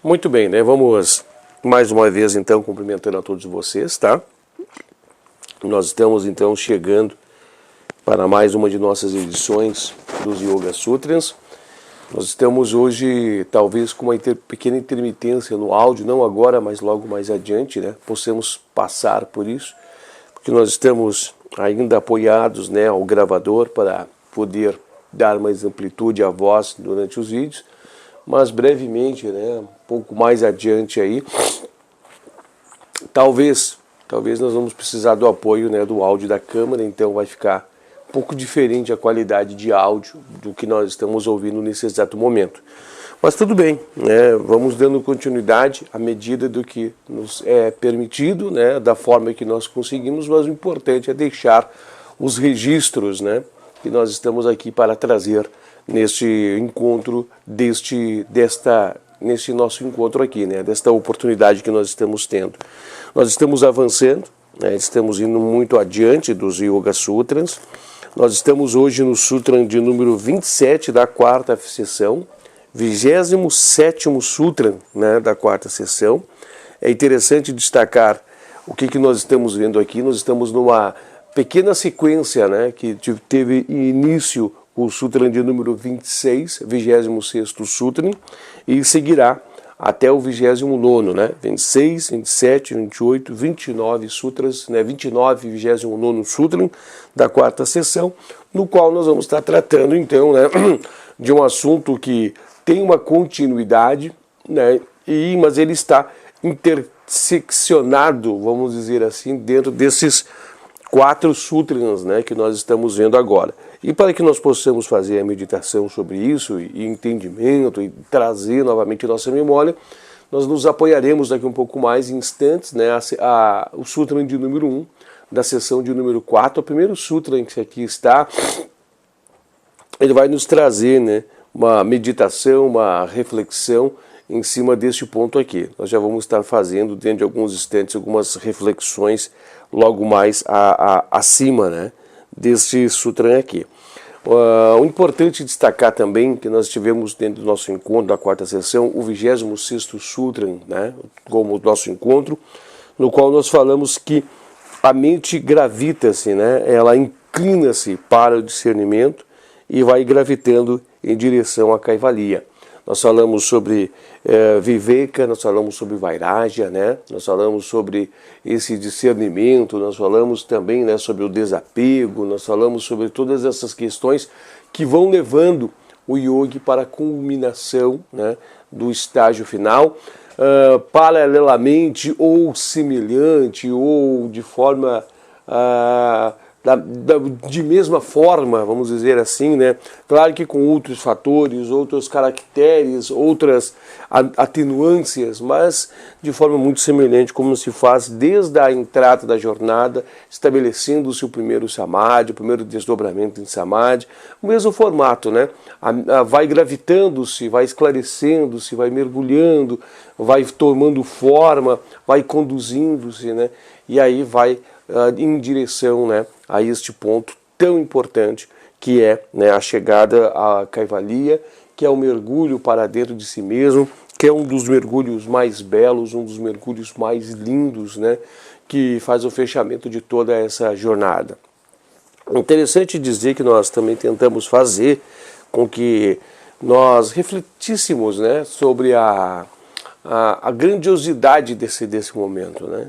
Muito bem, né? Vamos mais uma vez então cumprimentando a todos vocês, tá? Nós estamos então chegando para mais uma de nossas edições dos Yoga Sutras. Nós estamos hoje talvez com uma pequena intermitência no áudio, não agora, mas logo mais adiante, né? Possamos passar por isso, porque nós estamos ainda apoiados, né, ao gravador para poder dar mais amplitude à voz durante os vídeos, mas brevemente, né, um pouco mais adiante aí, talvez nós vamos precisar do apoio, né, do áudio da câmera, então vai ficar um pouco diferente a qualidade de áudio do que nós estamos ouvindo nesse exato momento. Mas tudo bem, né, vamos dando continuidade à medida do que nos é permitido, né, da forma que nós conseguimos, mas o importante é deixar os registros, né, que nós estamos aqui para trazer neste encontro, neste nosso encontro aqui, né, desta oportunidade que nós estamos tendo. Nós estamos avançando, né, estamos indo muito adiante dos Yoga Sutras. Nós estamos hoje no Sutra de número 27 da quarta sessão, 27º Sutra, né, da quarta sessão. É interessante destacar o que nós estamos vendo aqui. Nós estamos numa pequena sequência, né, que teve início o Sutra de número 26, 26º Sutra, e seguirá até o 29º, né, 26, 27, 28, 29 Sutras, né, 29 e 29º Sutra da quarta sessão, no qual nós vamos estar tratando, então, né, de um assunto que tem uma continuidade, né, mas ele está interseccionado, vamos dizer assim, dentro desses 4 sutras, né, que nós estamos vendo agora. E para que nós possamos fazer a meditação sobre isso, e entendimento, e trazer novamente a nossa memória, nós nos apoiaremos daqui um pouco mais em instantes, né, o Sutra de número 1, da sessão de número 4, o primeiro Sutra em que aqui está, ele vai nos trazer, né, uma meditação, uma reflexão em cima deste ponto aqui. Nós já vamos estar fazendo, dentro de alguns instantes, algumas reflexões logo mais acima, né, deste sutra aqui. O importante destacar também que nós tivemos dentro do nosso encontro da quarta sessão o 26º Sutra, né, como nosso encontro, no qual nós falamos que a mente gravita-se, né, ela inclina-se para o discernimento e vai gravitando em direção à Kaivalya. Nós falamos sobre Viveka, nós falamos sobre Vairagya, né? Nós falamos sobre esse discernimento, nós falamos também, né, sobre o desapego, nós falamos sobre todas essas questões que vão levando o yogi para a culminação, né, do estágio final, paralelamente ou semelhante ou de forma de mesma forma, vamos dizer assim, né? Claro que com outros fatores, outros caracteres, outras atenuâncias, mas de forma muito semelhante, como se faz desde a entrada da jornada, estabelecendo-se o primeiro samadhi, o primeiro desdobramento em samadhi, o mesmo formato, né? Vai gravitando-se, vai esclarecendo-se, vai mergulhando, vai tomando forma, vai conduzindo-se, né? E aí vai em direção, né, a este ponto tão importante que é, né, a chegada à Kaivalya, que é o mergulho para dentro de si mesmo, que é um dos mergulhos mais belos, um dos mergulhos mais lindos, né, que faz o fechamento de toda essa jornada. Interessante dizer que nós também tentamos fazer com que nós refletíssemos, né, sobre a grandiosidade desse momento, né?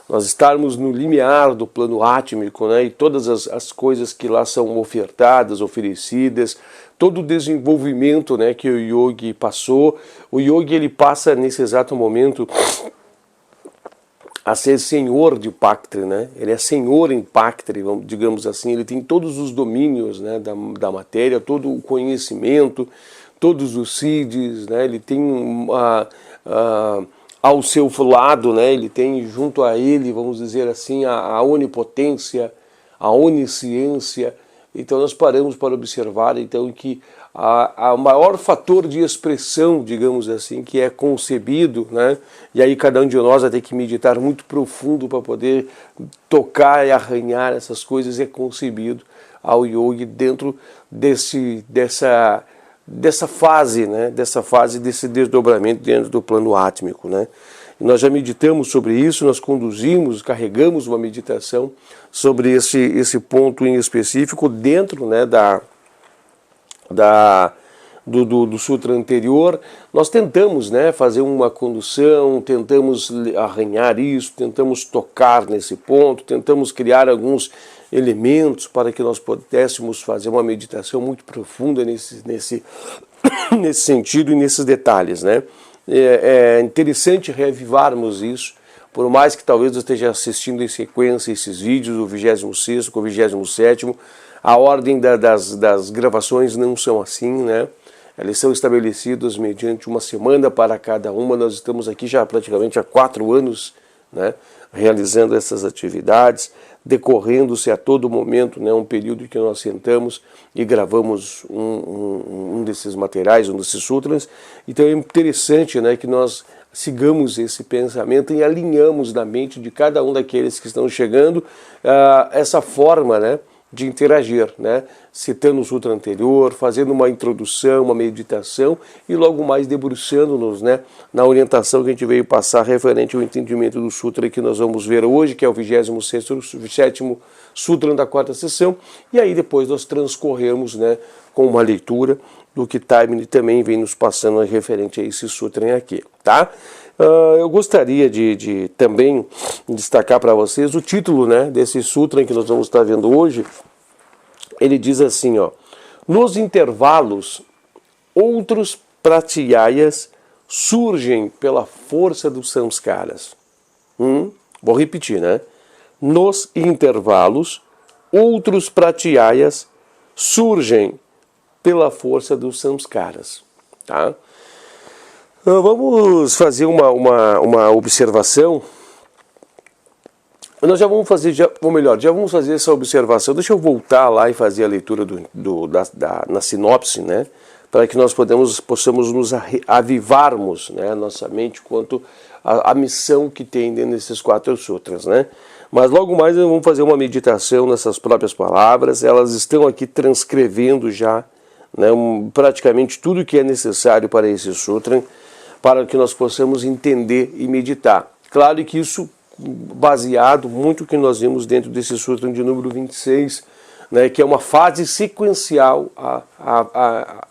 Nós estarmos no limiar do plano átmico, né, e todas as coisas que lá são ofertadas, oferecidas, todo o desenvolvimento, né, que o yogi passou. O yogi, ele passa nesse exato momento a ser senhor de Paktri, né? Ele é senhor em Paktri, digamos assim. Ele tem todos os domínios, né, da matéria, todo o conhecimento, todos os siddhis, né? Ele tem ao seu lado, né, ele tem junto a ele, vamos dizer assim, a onipotência, a onisciência. Então nós paramos para observar então que o maior fator de expressão, digamos assim, que é concebido, né, e aí cada um de nós vai ter que meditar muito profundo para poder tocar e arranhar essas coisas, é concebido ao yogi dentro dessa dessa fase, né, desse desdobramento dentro do plano átmico, né? E nós já meditamos sobre isso, nós carregamos uma meditação sobre esse ponto em específico dentro, né, do sutra anterior. Nós tentamos, né, fazer uma condução, tentamos arranhar isso, tentamos tocar nesse ponto, tentamos criar alguns elementos para que nós pudéssemos fazer uma meditação muito profunda nesse sentido e nesses detalhes, né? É interessante reavivarmos isso, por mais que talvez eu esteja assistindo em sequência esses vídeos, o 26º com o 27º, a ordem das gravações não são assim, né? Elas são estabelecidas mediante uma semana para cada uma. Nós estamos aqui já praticamente há 4 anos, né, realizando essas atividades, decorrendo-se a todo momento, né, um período em que nós sentamos e gravamos um desses materiais, um desses sutras. Então é interessante, né, que nós sigamos esse pensamento e alinhamos na mente de cada um daqueles que estão chegando essa forma, né, de interagir, né, citando o sutra anterior, fazendo uma introdução, uma meditação e logo mais debruçando-nos, né, na orientação que a gente veio passar referente ao entendimento do sutra que nós vamos ver hoje, que é o 27º sutra da 4ª sessão, e aí depois nós transcorremos, né, com uma leitura do que Taimini também vem nos passando referente a esse sutra aqui, tá? Eu gostaria de também destacar para vocês o título, né, desse sutra que nós vamos estar vendo hoje. Ele diz assim, ó: nos intervalos, outros pratyayas surgem pela força dos samskaras. Vou repetir, né? Nos intervalos, outros pratyayas surgem pela força dos samskaras, tá? Vamos fazer uma observação. Nós já vamos fazer, já vamos fazer essa observação. Deixa eu voltar lá e fazer a leitura na sinopse, né? Para que nós possamos nos avivarmos, né, nossa mente quanto à missão que tem dentro desses 4 sutras, né? Mas logo mais nós vamos fazer uma meditação nessas próprias palavras. Elas estão aqui transcrevendo já, né, praticamente tudo que é necessário para esse sutra, para que nós possamos entender e meditar. Claro que isso baseado muito no que nós vimos dentro desse sutra de número 26, né, que é uma fase sequencial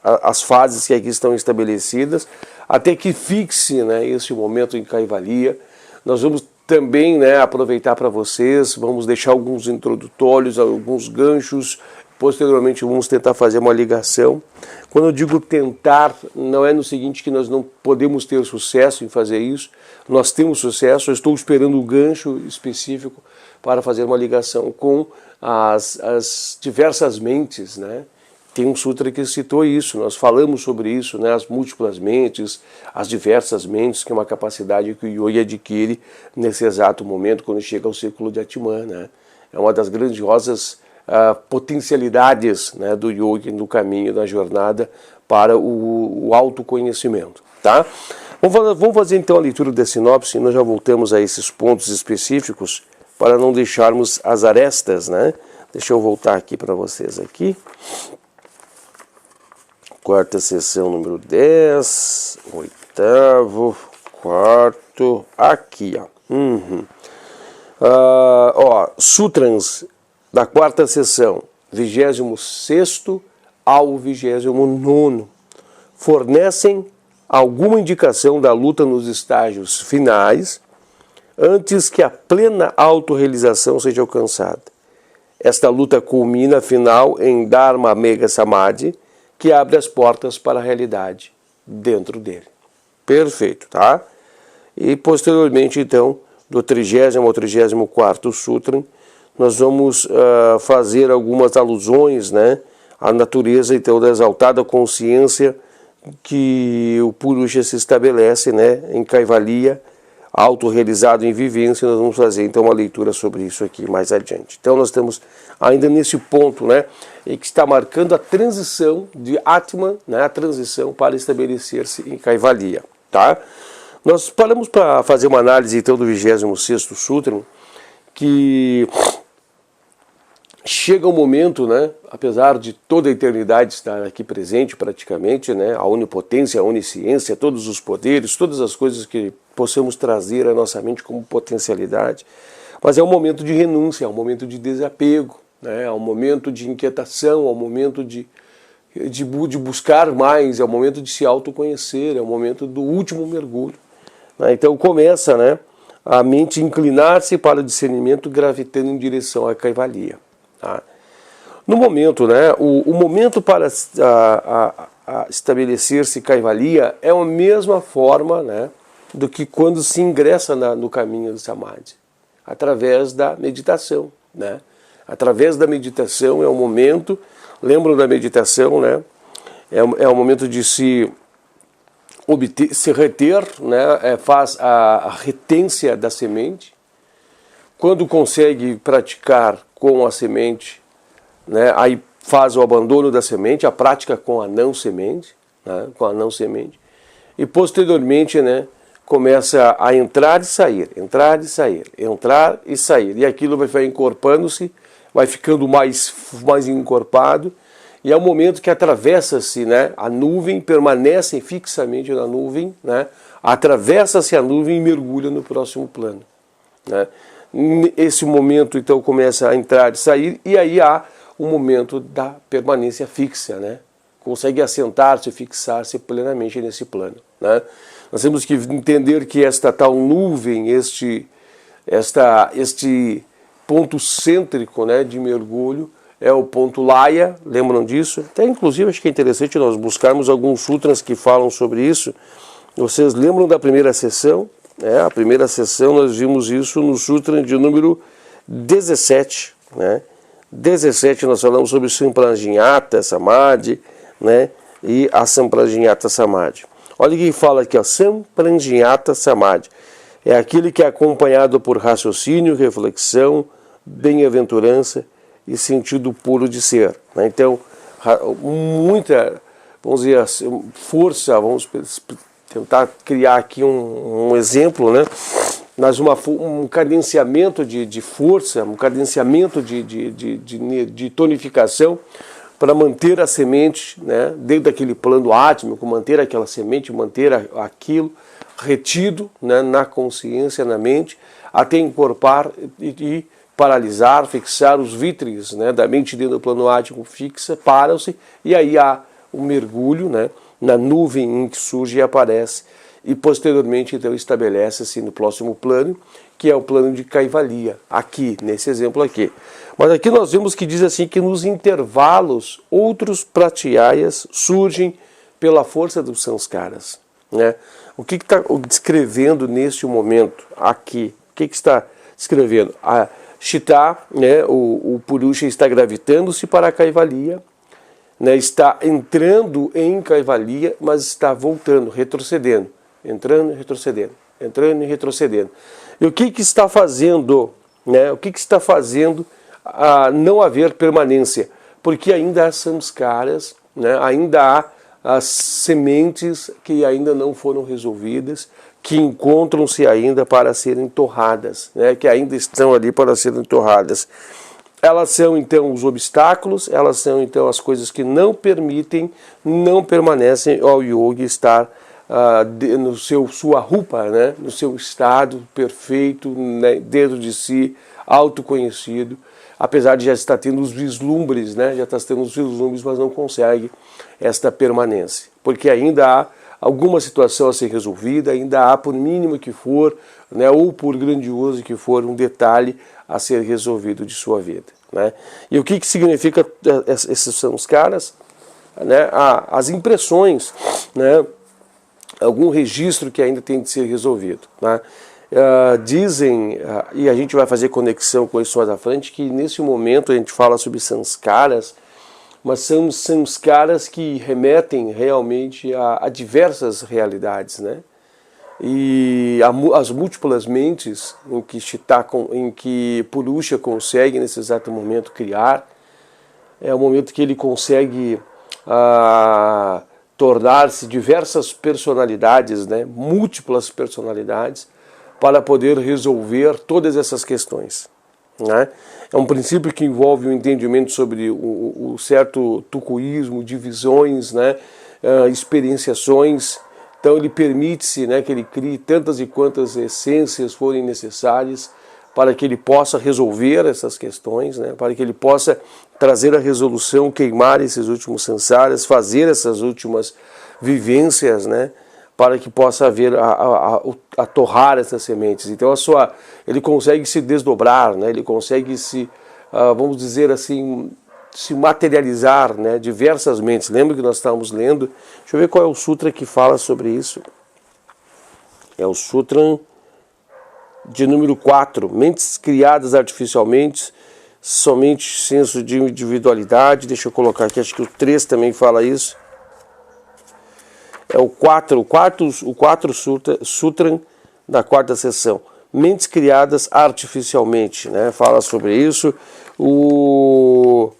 às fases que aqui estão estabelecidas, até que fixe, né, esse momento em Kaivalya. Nós vamos também, né, aproveitar para vocês, vamos deixar alguns introdutórios, alguns ganchos. Posteriormente vamos tentar fazer uma ligação. Quando eu digo tentar, não é no seguinte que nós não podemos ter sucesso em fazer isso. Nós temos sucesso, eu estou esperando o gancho específico para fazer uma ligação com as diversas mentes, né? Tem um sutra que citou isso, nós falamos sobre isso, né? As múltiplas mentes, as diversas mentes, que é uma capacidade que o yogi adquire nesse exato momento quando chega ao círculo de Atman, né? É uma das grandiosas potencialidades, né, do yoga no caminho, da jornada para o autoconhecimento, tá? Vamos fazer então a leitura da sinopse e nós já voltamos a esses pontos específicos para não deixarmos as arestas, né? Deixa eu voltar aqui para vocês aqui. 4ª sessão, número 10, 8º, 4º, aqui, ó. Sutras da 4ª sessão, 26º ao 29º, fornecem alguma indicação da luta nos estágios finais antes que a plena autorrealização seja alcançada. Esta luta culmina, afinal, em Dharma Mega Samadhi, que abre as portas para a realidade dentro dele. Perfeito, tá? E posteriormente, então, do 30º ao 34º Sutra, nós vamos fazer algumas alusões, né, à natureza, então, da exaltada consciência que o Purusha se estabelece, né, em Kaivalya, autorrealizado em vivência. Nós vamos fazer, então, uma leitura sobre isso aqui mais adiante. Então, nós estamos ainda nesse ponto, né, em que está marcando a transição de Atman, né, a transição para estabelecer-se em Kaivalya, tá? Nós paramos para fazer uma análise, então, do 26º Sutra, que chega um momento, né, apesar de toda a eternidade estar aqui presente praticamente, né, a onipotência, a onisciência, todos os poderes, todas as coisas que possamos trazer à nossa mente como potencialidade, mas é um momento de renúncia, é um momento de desapego, né, é um momento de inquietação, é um momento de buscar mais, é o momento de se autoconhecer, é o momento do último mergulho. Né? Então começa, né, a mente inclinar-se para o discernimento, gravitando em direção à caivalia. Tá? No momento, né, o momento para estabelecer-se caivalia é a mesma forma, né, do que quando se ingressa no caminho do Samadhi, através da meditação. Né? Através da meditação é o momento, lembram da meditação, né? É o momento de se reter, né? Faz a retência da semente. Quando consegue praticar com a semente, né? Aí faz o abandono da semente, a prática com a não semente, né? Com a não semente. E posteriormente, né? Começa a entrar e sair, entrar e sair, entrar e sair. E aquilo vai encorpando-se, vai ficando mais encorpado, e é o momento que atravessa-se, né, a nuvem, permanece fixamente na nuvem, né, atravessa-se a nuvem e mergulha no próximo plano. Né. Esse momento, então, começa a entrar e sair, e aí há o momento da permanência fixa, né, consegue assentar-se, fixar-se plenamente nesse plano. Né. Nós temos que entender que esta tal nuvem, este ponto cêntrico, né, de mergulho, é o ponto Laya, lembram disso? Até inclusive acho que é interessante nós buscarmos alguns sutras que falam sobre isso. Vocês lembram da primeira sessão? A primeira sessão nós vimos isso no sutra de número 17. Né? 17 nós falamos sobre Samprajñāta Samadhi, né, e a Samprajñāta Samadhi. Olha o que fala aqui, ó, Samprajñāta Samadhi. É aquele que é acompanhado por raciocínio, reflexão, bem-aventurança e sentido puro de ser. Né? Então, muita, vamos dizer assim, força, vamos tentar criar aqui um exemplo, né? Mas um cadenciamento de força, um cadenciamento de tonificação para manter a semente, né, dentro daquele plano átmico, manter aquela semente, manter aquilo retido, né, na consciência, na mente, até encorpar e paralisar, fixar os vítreos, né, da mente dentro do plano átmico, fixa, param-se, e aí há um mergulho, né, na nuvem em que surge e aparece, e posteriormente então estabelece-se no próximo plano, que é o plano de Kaivalya, aqui, nesse exemplo aqui. Mas aqui nós vemos que diz assim que nos intervalos outros pratyayas surgem pela força dos sanskaras. Né? O que está descrevendo neste momento aqui? O que está descrevendo? A Chitta, né, o Purusha está gravitando-se para a Kaivalya, né, está entrando em Kaivalya, mas está voltando, retrocedendo, entrando e retrocedendo, entrando e retrocedendo. E o que está fazendo? Né, o que está fazendo a não haver permanência? Porque ainda há samskaras, né, ainda há as sementes que ainda não foram resolvidas, que encontram-se ainda para serem torradas, né, que ainda estão ali para serem torradas. Elas são então os obstáculos, elas são então as coisas que não permitem, não permanecem ao yogi estar no sua rupa, né, no seu estado perfeito, né, dentro de si, autoconhecido, apesar de já estar tendo os vislumbres, né, já está tendo os vislumbres, mas não consegue esta permanência, porque ainda há alguma situação a ser resolvida, ainda há, por mínimo que for, né, ou por grandioso que for, um detalhe a ser resolvido de sua vida. Né? E o que significa esses são os caras? Né, as impressões, né, algum registro que ainda tem de ser resolvido. Né? Dizem, e a gente vai fazer conexão com isso mais à frente, que nesse momento a gente fala sobre sanskaras, mas são sanskaras que remetem realmente a diversas realidades, né? E as múltiplas mentes em que Purusha consegue nesse exato momento criar, é o momento que ele consegue tornar-se diversas personalidades, né? Múltiplas personalidades, para poder resolver todas essas questões. né? É um princípio que envolve o entendimento sobre o certo tucuísmo, divisões, né? Experienciações. Então ele permite-se, né, que ele crie tantas e quantas essências forem necessárias para que ele possa resolver essas questões, né, para que ele possa trazer a resolução, queimar esses últimos samsaras, fazer essas últimas vivências, né, para que possa haver a torrar essas sementes. Então ele consegue se desdobrar, né, ele consegue se, vamos dizer assim, se materializar, né, diversas mentes. Lembra que nós estávamos lendo? Deixa eu ver qual é o sutra que fala sobre isso. É o sutra de número 4. Mentes criadas artificialmente, somente senso de individualidade. Deixa eu colocar aqui, acho que o 3 também fala isso. É o 4 sutra da quarta sessão. Mentes criadas artificialmente, né? Fala sobre isso. O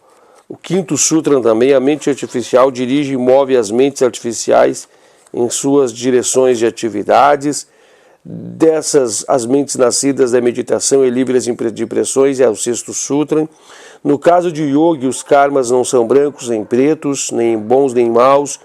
5º sutra também, a mente artificial dirige e move as mentes artificiais em suas direções de atividades. Dessas, as mentes nascidas da meditação e livres de pressões, é o 6º sutra. No caso de yogi, os karmas não são brancos nem pretos, nem bons nem maus.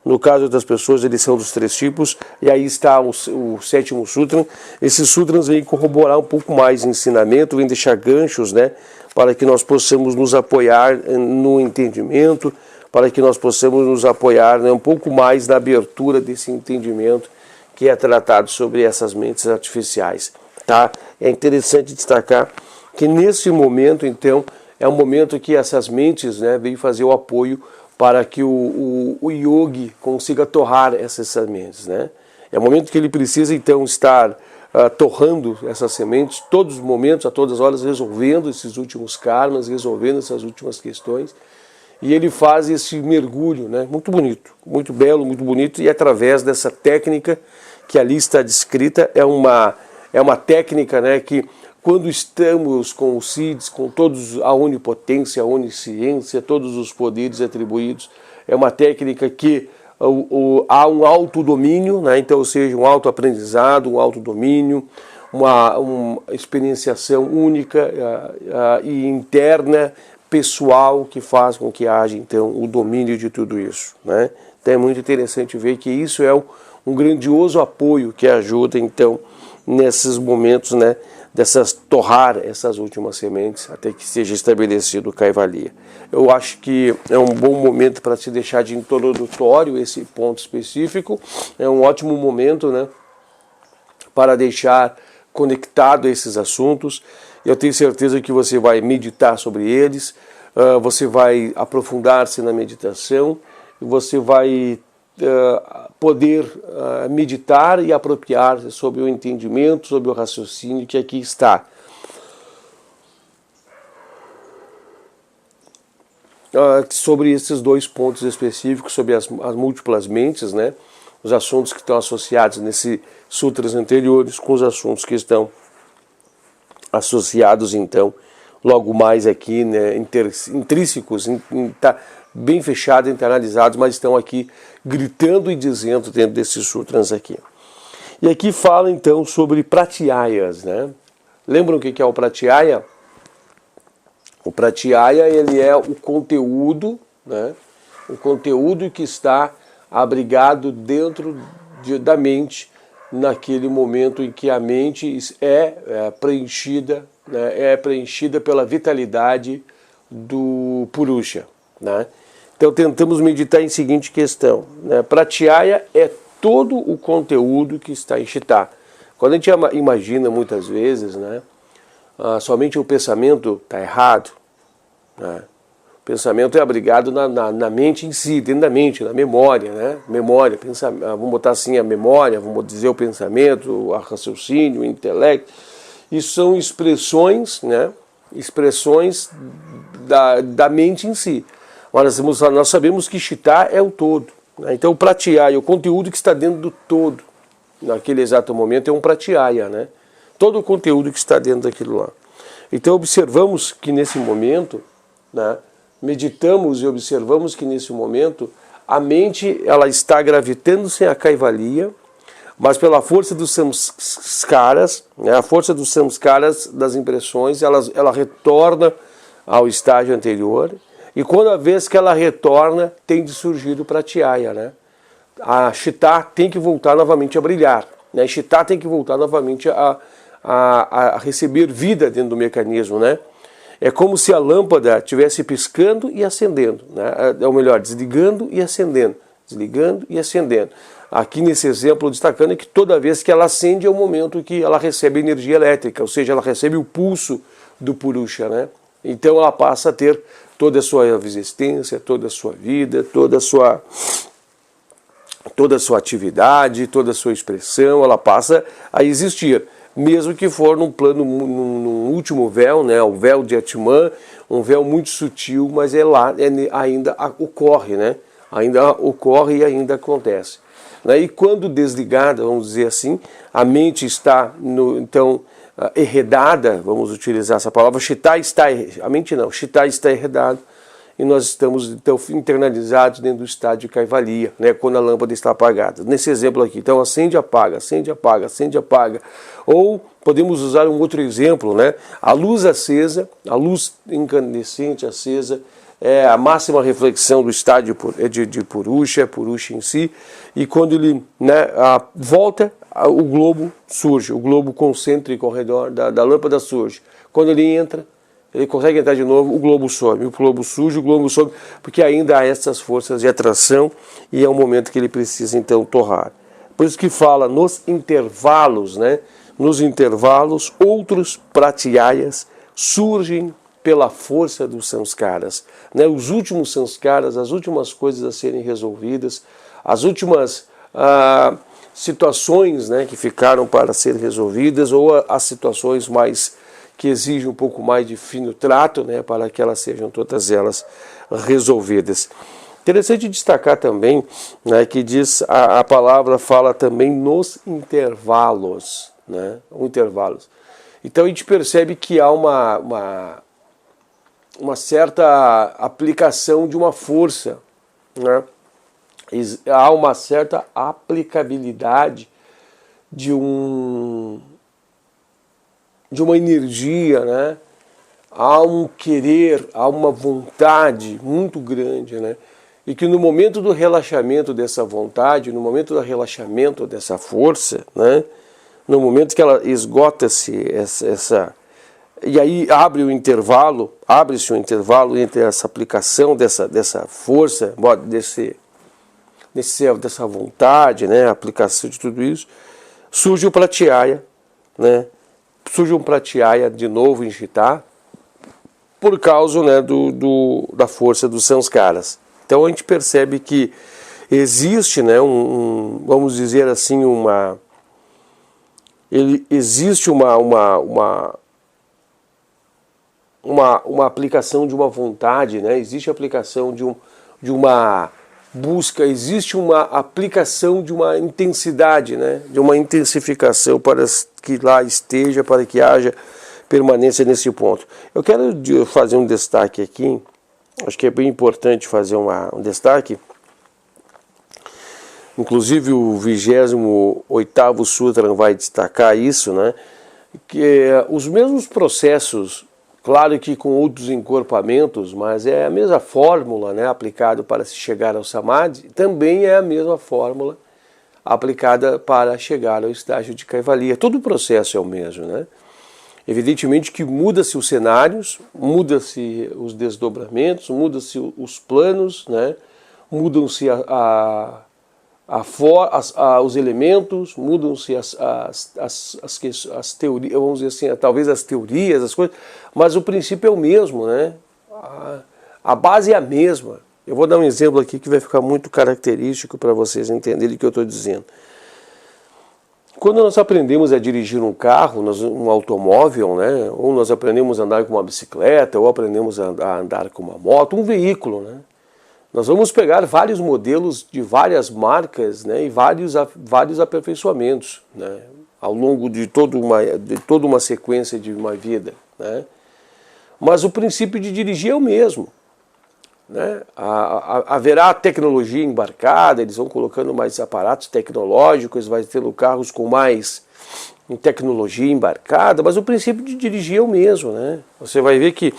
No caso das pessoas, eles são dos 3 tipos. E aí está o 7º sutra. Esses sutras vêm corroborar um pouco mais o ensinamento, vêm deixar ganchos, né, para que nós possamos nos apoiar no entendimento, para que nós possamos nos apoiar, né, um pouco mais na abertura desse entendimento que é tratado sobre essas mentes artificiais. Tá? É interessante destacar que nesse momento, então, é um momento que essas mentes, né, vêm fazer o apoio para que o yogi consiga torrar essas sementes, né? É o momento que ele precisa, então, estar torrando essas sementes, todos os momentos, a todas as horas, resolvendo esses últimos karmas, resolvendo essas últimas questões. E ele faz esse mergulho, né? Muito bonito, muito belo, muito bonito, e através dessa técnica que ali está descrita, é uma técnica, né, que quando estamos com os Siddhis, com todos a onipotência, a onisciência, todos os poderes atribuídos, é uma técnica que há um autodomínio, né? Então, ou seja, um autoaprendizado, um autodomínio, uma experienciação única e interna, pessoal, que faz com que haja, então, o domínio de tudo isso, né? Então é muito interessante ver que isso é um grandioso apoio que ajuda, então, nesses momentos, né, dessas torrar essas últimas sementes até que seja estabelecido o Kaivalya. Eu acho que é um bom momento para se deixar de introdutório esse ponto específico, é um ótimo momento, né, para deixar conectado a esses assuntos. Eu tenho certeza que você vai meditar sobre eles, você vai aprofundar-se na meditação, você vai poder meditar e apropriar-se sobre o entendimento, sobre o raciocínio que aqui está. Sobre esses 2 pontos específicos, sobre as múltiplas mentes, né? Os assuntos que estão associados nesses sutras anteriores com os assuntos que estão associados, então, logo mais aqui, né, intrínsecos, tá bem fechado, internalizados, mas estão aqui gritando e dizendo dentro desses sutras aqui. E aqui fala então sobre pratyayas, né? Lembram o que é o pratyaya? O pratyaya, ele é o conteúdo, né? O conteúdo que está abrigado dentro da mente, naquele momento em que a mente é preenchida, né? É preenchida pela vitalidade do Purusha, né? Então tentamos meditar em seguinte questão, né? Pratyaya é todo o conteúdo que está em Chitta. Quando a gente imagina muitas vezes, né, somente o pensamento está errado, né? O pensamento é abrigado na mente em si, dentro da mente, na memória, né? Memória, vamos botar assim a memória, vamos dizer o pensamento, o raciocínio, o intelecto. Isso são expressões, né? Expressões da mente em si. Nós sabemos que Chitta é o todo, né? Então o pratyaya, o conteúdo que está dentro do todo, naquele exato momento, é um pratyaya, né? Todo o conteúdo que está dentro daquilo lá. Então observamos que nesse momento, né, meditamos e observamos que nesse momento a mente ela está gravitando-se a Kaivalya, mas pela força dos samskaras, né, a força dos samskaras das impressões, ela retorna ao estágio anterior, e quando a vez que ela retorna, tem de surgir o pratyaya, né? A Chitta tem que voltar novamente a brilhar, né? A Chitta tem que voltar novamente a receber vida dentro do mecanismo, né? É como se a lâmpada estivesse piscando e acendendo, né? Ou melhor, desligando e acendendo, desligando e acendendo. Aqui nesse exemplo destacando é que toda vez que ela acende é o momento que ela recebe energia elétrica, ou seja, ela recebe o pulso do Purusha, né? Então ela passa a ter toda a sua existência, toda a sua vida, toda a sua atividade, toda a sua expressão, ela passa a existir, mesmo que for num plano, num último véu, né, o véu de Atman, um véu muito sutil, mas ainda ocorre, né? Ainda ocorre e ainda acontece. Né? E quando desligada, vamos dizer assim, a mente está, então, enredada, vamos utilizar essa palavra, a mente não, Chitta está enredada, e nós estamos então internalizados dentro do estado de Kaivalya, né, quando a lâmpada está apagada. Nesse exemplo aqui, então acende, apaga, acende, apaga, acende, apaga. Ou podemos usar um outro exemplo, né, a luz acesa, a luz incandescente acesa, é a máxima reflexão do estado de Purusha, Purusha em si, e quando ele, né, volta, o globo surge, o globo concêntrico ao redor da lâmpada surge. Quando ele entra, ele consegue entrar de novo, o globo sobe, o globo sobe, porque ainda há essas forças de atração e é o momento que ele precisa então torrar. Por isso que fala nos intervalos, né? Nos intervalos, outros pratyayas surgem pela força dos samskaras, né? Os últimos samskaras, as últimas coisas a serem resolvidas, as últimas situações, né, que ficaram para ser resolvidas, ou as situações mais que exigem um pouco mais de fino trato, né, para que elas sejam todas elas resolvidas. Interessante destacar também, né, que diz a palavra fala também nos intervalos, né, intervalos. Então a gente percebe que há uma certa aplicação de uma força, né, há uma certa aplicabilidade de uma energia, né? Há um querer, há uma vontade muito grande, né? E que no momento do relaxamento dessa vontade, no momento do relaxamento dessa força, né? No momento que ela esgota-se e aí abre-se o intervalo entre essa aplicação dessa força, dessa vontade, né? A aplicação de tudo isso, surge o pratyaya, né? Surge um pratyaya de novo em Chitta, por causa, né, da força dos samskaras. Então a gente percebe que existe, né, vamos dizer assim, existe uma aplicação de uma vontade, né? Existe a aplicação de uma busca, existe uma aplicação de uma intensidade, né? De uma intensificação para que lá esteja, para que haja permanência nesse ponto. Eu quero fazer um destaque aqui, acho que é bem importante fazer um destaque, inclusive o 28º Sutra vai destacar isso, né? Que os mesmos processos, claro que com outros encorpamentos, mas é a mesma fórmula, né, aplicada para se chegar ao Samadhi, também é a mesma fórmula aplicada para chegar ao estágio de Kaivalya. Todo o processo é o mesmo, né? Evidentemente que muda-se os cenários, muda-se os desdobramentos, muda-se os planos, né? Mudam-se os elementos, mudam-se as teorias, vamos dizer assim, talvez as teorias, as coisas, mas o princípio é o mesmo, né? A base é a mesma. Eu vou dar um exemplo aqui que vai ficar muito característico para vocês entenderem o que eu estou dizendo. Quando nós aprendemos a dirigir um carro, um automóvel, né? Ou nós aprendemos a andar com uma bicicleta, ou aprendemos a andar com uma moto, um veículo, né? Nós vamos pegar vários modelos de várias marcas, né, e vários aperfeiçoamentos, né, ao longo de toda uma sequência de uma vida, né? Mas o princípio de dirigir é o mesmo. né? Haverá tecnologia embarcada, eles vão colocando mais aparatos tecnológicos, vai tendo carros com mais tecnologia embarcada, mas o princípio de dirigir é o mesmo, né? Você vai ver que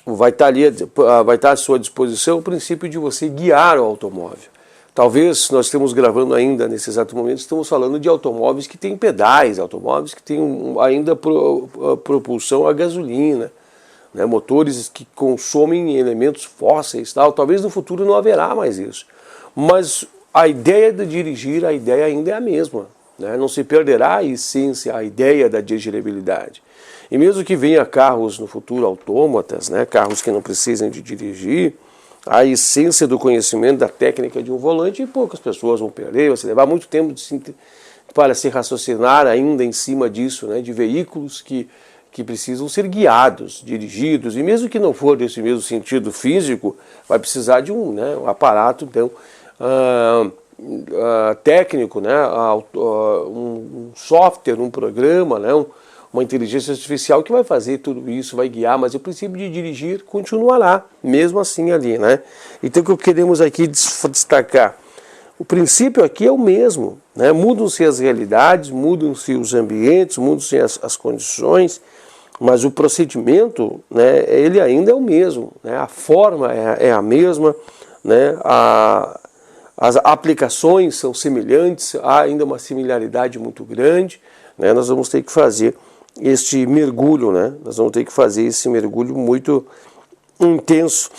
vai estar à sua disposição o princípio de você guiar o automóvel. Talvez nós estamos gravando ainda, nesse exato momento, estamos falando de automóveis que têm pedais, automóveis que têm ainda propulsão a gasolina, né, motores que consomem elementos fósseis, tal. Talvez no futuro não haverá mais isso. Mas a ideia de dirigir, a ideia ainda é a mesma, né? Não se perderá a essência, a ideia da dirigibilidade. E mesmo que venha carros no futuro autômatas, né, carros que não precisem de dirigir, a essência do conhecimento da técnica de um volante, poucas pessoas vão perder, vai se levar muito tempo para se raciocinar ainda em cima disso, né, de veículos que precisam ser guiados, dirigidos, e mesmo que não for desse mesmo sentido físico, vai precisar de um aparato então, técnico, né, um software, um programa, né, uma inteligência artificial que vai fazer tudo isso, vai guiar, mas o princípio de dirigir continuará, mesmo assim ali, né? Então o que queremos aqui destacar, o princípio aqui é o mesmo, né? Mudam-se as realidades, mudam-se os ambientes, mudam-se as condições, mas o procedimento, né, ele ainda é o mesmo, né? A forma é a mesma, né? As aplicações são semelhantes, há ainda uma similaridade muito grande, né? Nós vamos ter que fazer este mergulho, né? Nós vamos ter que fazer esse mergulho muito intenso,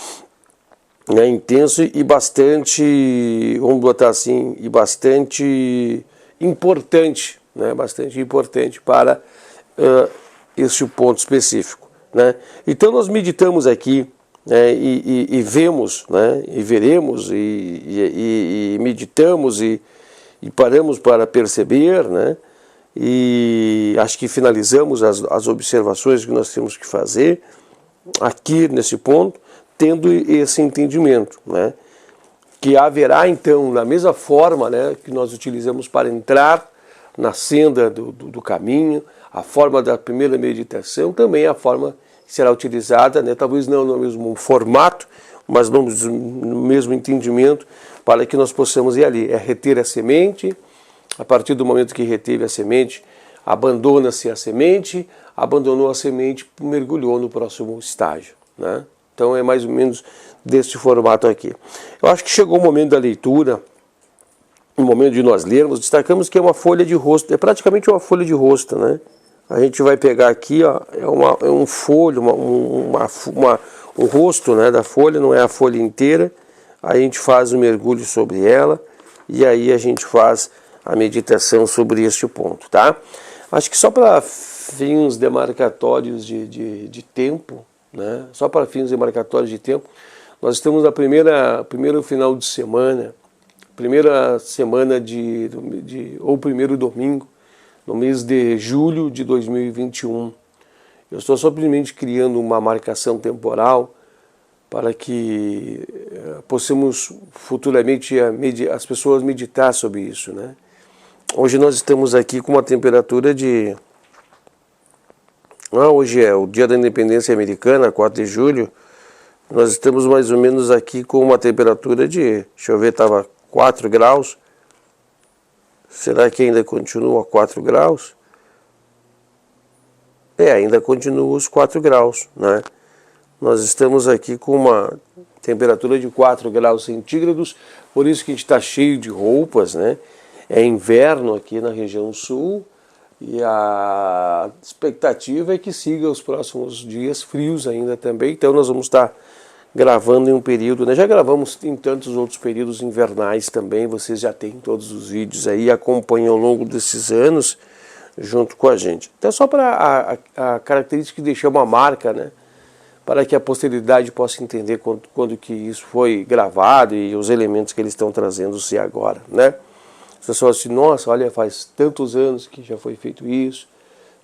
né? Intenso e bastante, vamos botar assim, e bastante importante, né? Bastante importante para este ponto específico, né? Então nós meditamos aqui, né? E vemos, né? E veremos e meditamos e paramos para perceber, né? E acho que finalizamos as observações que nós temos que fazer aqui nesse ponto, tendo esse entendimento, né? Que haverá então, na mesma forma, né, que nós utilizamos para entrar na senda do caminho, a forma da primeira meditação, também a forma que será utilizada, né, talvez não no mesmo formato, mas no mesmo entendimento, para que nós possamos ir ali, reter a semente. A partir do momento que reteve a semente, abandona-se a semente, abandonou a semente, mergulhou no próximo estágio, né? Então é mais ou menos desse formato aqui. Eu acho que chegou o momento da leitura, o momento de nós lermos. Destacamos que é uma folha de rosto, é praticamente uma folha de rosto, né? A gente vai pegar aqui, ó, é um folho, um rosto, né, da folha, não é a folha inteira. Aí a gente faz um mergulho sobre ela e aí a gente faz a meditação sobre este ponto, tá? Acho que só para fins demarcatórios de tempo, né? Só para fins demarcatórios de tempo, nós estamos na primeiro final de semana, primeira semana ou primeiro domingo, no mês de julho de 2021. Eu estou simplesmente criando uma marcação temporal para que possamos futuramente as pessoas meditar sobre isso, né? Hoje nós estamos aqui com uma temperatura de... hoje é o dia da independência americana, 4 de julho. Nós estamos mais ou menos aqui com uma temperatura de... Deixa eu ver, estava 4 graus. Será que ainda continua 4 graus? Ainda continua os 4 graus, né? Nós estamos aqui com uma temperatura de 4 graus centígrados, por isso que a gente está cheio de roupas, né? É inverno aqui na região sul e a expectativa é que siga os próximos dias frios ainda também. Então nós vamos estar gravando em um período, né? Já gravamos em tantos outros períodos invernais também, vocês já têm todos os vídeos aí, acompanham ao longo desses anos junto com a gente. Então só para a característica de deixar uma marca, né? Para que a posteridade possa entender quando que isso foi gravado e os elementos que eles estão trazendo-se agora, né? As pessoas assim, nossa, olha, faz tantos anos que já foi feito isso,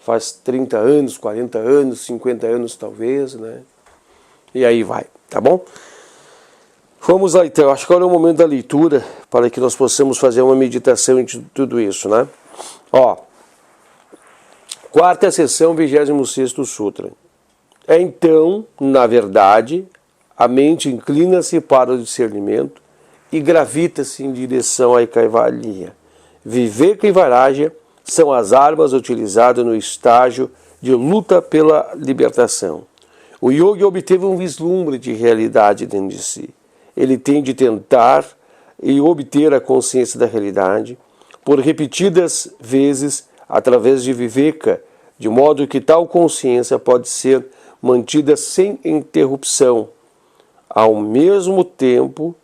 faz 30 anos, 40 anos, 50 anos talvez, né? E aí vai, tá bom? Vamos lá então, acho que agora é o momento da leitura, para que nós possamos fazer uma meditação de tudo isso, né? Ó, quarta sessão, 26º Sutra. Então, na verdade, a mente inclina-se para o discernimento e gravita-se em direção à Kaivalya. Viveka e Vairagya são as armas utilizadas no estágio de luta pela libertação. O yogi obteve um vislumbre de realidade dentro de si. Ele tem de tentar e obter a consciência da realidade por repetidas vezes através de Viveka, de modo que tal consciência pode ser mantida sem interrupção. Ao mesmo tempo,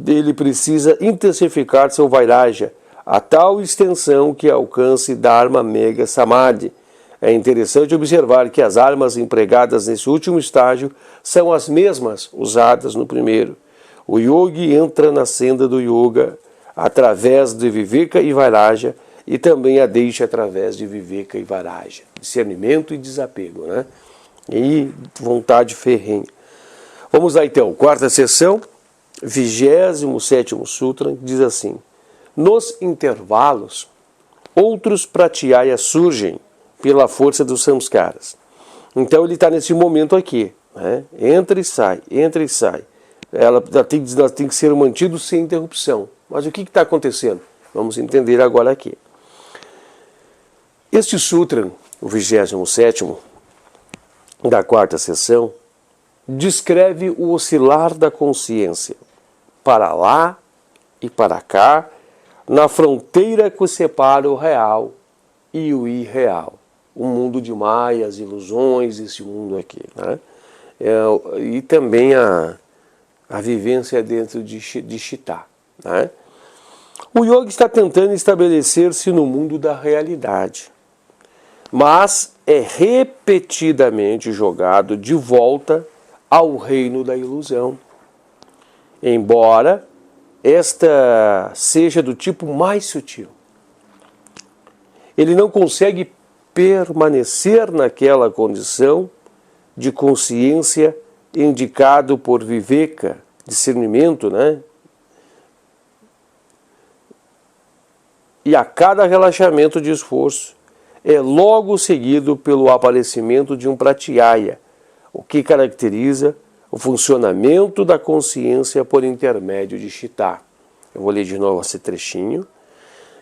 ele precisa intensificar seu Vairagya a tal extensão que alcance Dharma Mega Samadhi. É interessante observar que as armas empregadas nesse último estágio são as mesmas usadas no primeiro. O yogi entra na senda do yoga através de Viveka e Vairagya e também a deixa através de Viveka e Vairagya. Discernimento e desapego, né? E vontade ferrenha. Vamos lá então, quarta sessão, 27º Sutra, diz assim: nos intervalos, outros pratyayas surgem pela força dos samskaras. Então ele está nesse momento aqui, né? Entra e sai, entra e sai. Ela tem que ser mantido sem interrupção. Mas o que está acontecendo? Vamos entender agora aqui. Este sutra, o 27º, da quarta sessão, descreve o oscilar da consciência para lá e para cá, na fronteira que separa o real e o irreal. O mundo de maias, ilusões, esse mundo aqui, né? E também a vivência dentro de Chitta, né? O yogi está tentando estabelecer-se no mundo da realidade, mas é repetidamente jogado de volta ao reino da ilusão. Embora esta seja do tipo mais sutil, ele não consegue permanecer naquela condição de consciência indicado por Viveka, discernimento, né? E a cada relaxamento de esforço é logo seguido pelo aparecimento de um pratyaya, o que caracteriza o funcionamento da consciência por intermédio de Chitta. Eu vou ler de novo esse trechinho.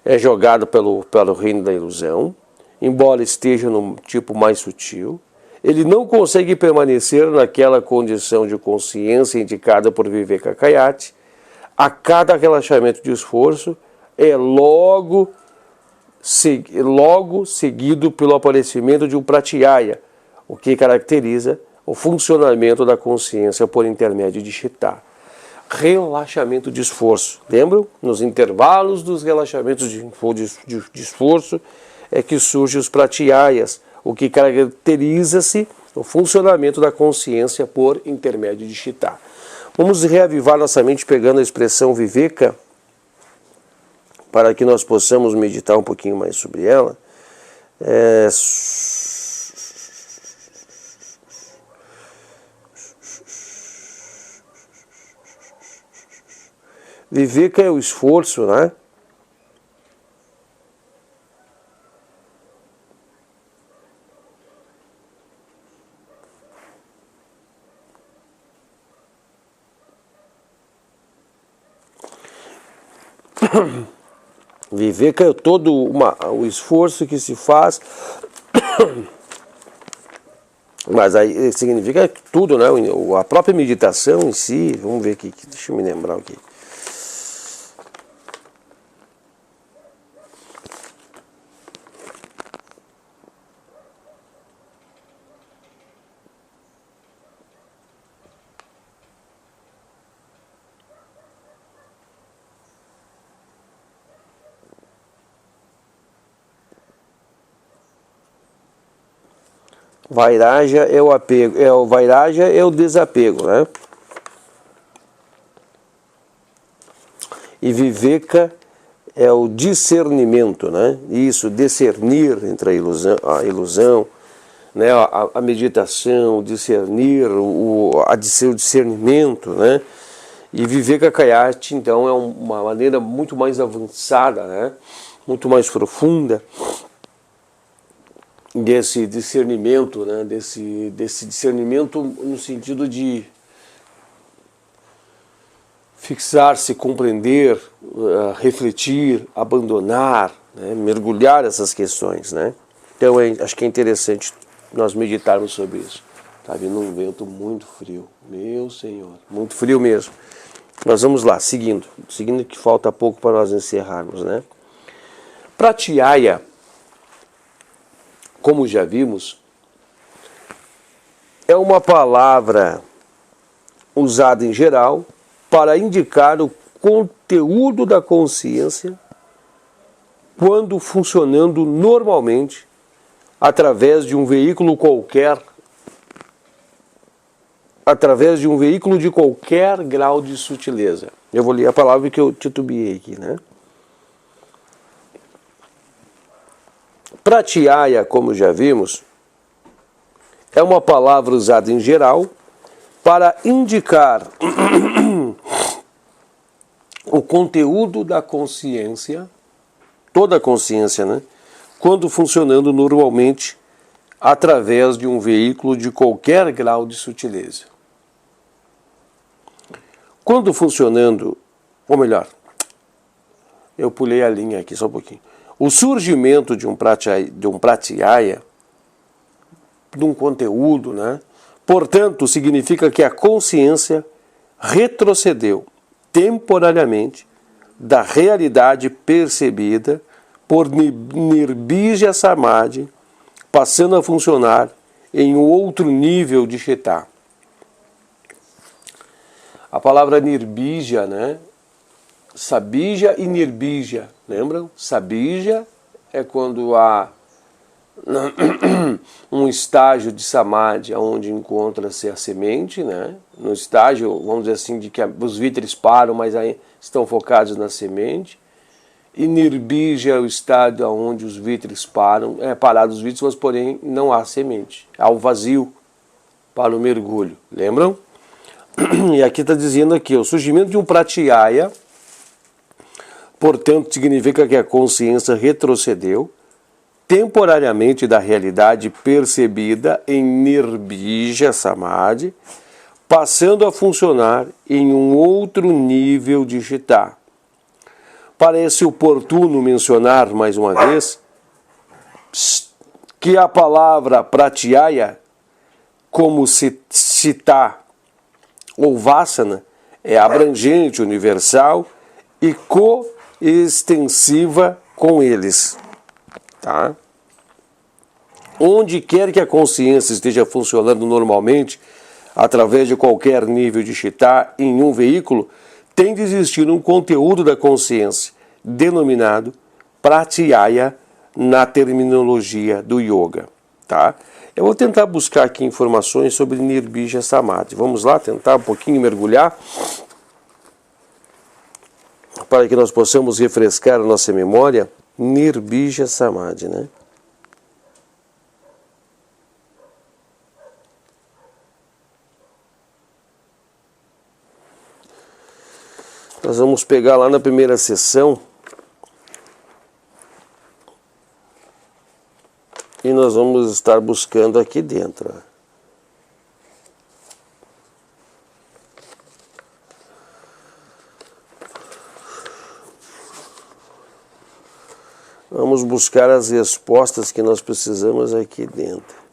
É jogado pelo reino da ilusão, embora esteja no tipo mais sutil. Ele não consegue permanecer naquela condição de consciência indicada por Vivekakayati. A cada relaxamento de esforço é logo seguido pelo aparecimento de um pratyaya, o que caracteriza o funcionamento da consciência por intermédio de Chitta. Relaxamento de esforço. Lembram? Nos intervalos dos relaxamentos de esforço é que surgem os pratyayas, o que caracteriza-se o funcionamento da consciência por intermédio de Chitta. Vamos reavivar nossa mente pegando a expressão Viveka, para que nós possamos meditar um pouquinho mais sobre ela. Viveka é o esforço, né? Viveka é todo o esforço que se faz, mas aí significa tudo, né? A própria meditação em si. Vamos ver aqui, deixa eu me lembrar aqui. Vairagya é o apego, Vairagya é o desapego, né? E Viveka é o discernimento, né? Isso, discernir entre a ilusão, né? A meditação, discernir, o discernimento, né? E Vivekakayati, então, é uma maneira muito mais avançada, né? Muito mais profunda desse discernimento, né? Desse discernimento no sentido de fixar-se, compreender, refletir, abandonar, né? Mergulhar essas questões, né? Então acho que é interessante nós meditarmos sobre isso. Está vindo um vento muito frio, meu Senhor, muito frio mesmo. Nós vamos lá, seguindo que falta pouco para nós encerrarmos, né? Pratyaya, como já vimos, é uma palavra usada em geral para indicar o conteúdo da consciência quando funcionando normalmente através de um veículo qualquer, através de um veículo de qualquer grau de sutileza. Eu vou ler a palavra que eu titubeei aqui, né? Pratyaya, como já vimos, é uma palavra usada em geral para indicar o conteúdo da consciência, toda a consciência, né? Quando funcionando normalmente através de um veículo de qualquer grau de sutileza. Quando funcionando, ou melhor, eu pulei a linha aqui só um pouquinho. O surgimento de um pratyaya, de um conteúdo, né? Portanto, significa que a consciência retrocedeu temporariamente da realidade percebida por Nirbija Samadhi, passando a funcionar em um outro nível de Chitta. A palavra Nirbija, né? Sabija e Nirbija, lembram? Sabija é quando há um estágio de Samadhi onde encontra-se a semente, né? No estágio, vamos dizer assim, de que os víteres param, mas aí estão focados na semente. E Nirbija é o estado onde os víteres param, parados os víteres, mas porém não há semente. Há o vazio para o mergulho, lembram? E aqui está dizendo aqui, o surgimento de um pratyaya, portanto, significa que a consciência retrocedeu temporariamente da realidade percebida em Nirbija Samadhi, passando a funcionar em um outro nível de Chitta. Parece oportuno mencionar mais uma vez que a palavra pratyaya, como Chitta ou Vassana, é abrangente, universal e coextensiva com eles. Tá? Onde quer que a consciência esteja funcionando normalmente, através de qualquer nível de Chitta em um veículo, tem de existir um conteúdo da consciência, denominado pratyaya na terminologia do yoga. Tá? Eu vou tentar buscar aqui informações sobre Nirbija Samadhi. Vamos lá, tentar um pouquinho mergulhar, para que nós possamos refrescar a nossa memória. Nirbija Samadhi, né? Nós vamos pegar lá na primeira sessão e nós vamos estar buscando aqui dentro. Vamos buscar as respostas que nós precisamos aqui dentro.